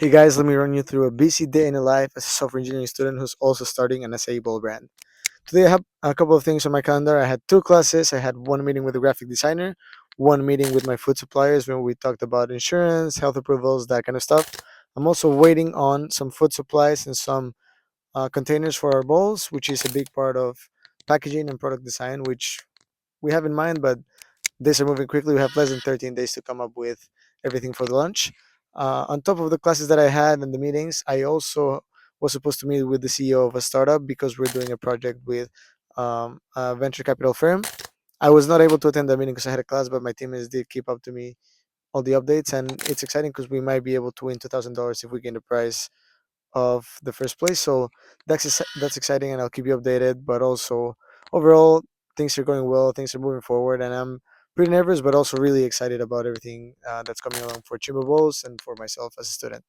Hey guys, let me run you through a busy day in a life as a software engineering student who's also starting an SAE Bowl brand. Today I have a couple of things on my calendar. I had two classes. I had one meeting with a graphic designer, one meeting with my food suppliers when we talked about insurance, health approvals, that kind of stuff. I'm also waiting on some food supplies and some containers for our bowls, which is a big part of packaging and product design, which we have in mind, but days are moving quickly. We have less than 13 days to come up with everything for the launch. On top of the classes that I had and the meetings, I also was supposed to meet with the CEO of a startup because we're doing a project with a venture capital firm. I was not able to attend the meeting because I had a class, but my teammates did keep up to me all the updates, and it's exciting because we might be able to win $2,000 if we gain the prize of the first place. So that's exciting, and I'll keep you updated. But also, overall, things are going well. Things are moving forward, and I'm pretty nervous, but also really excited about everything that's coming along for Chimba Bowls and for myself as a student.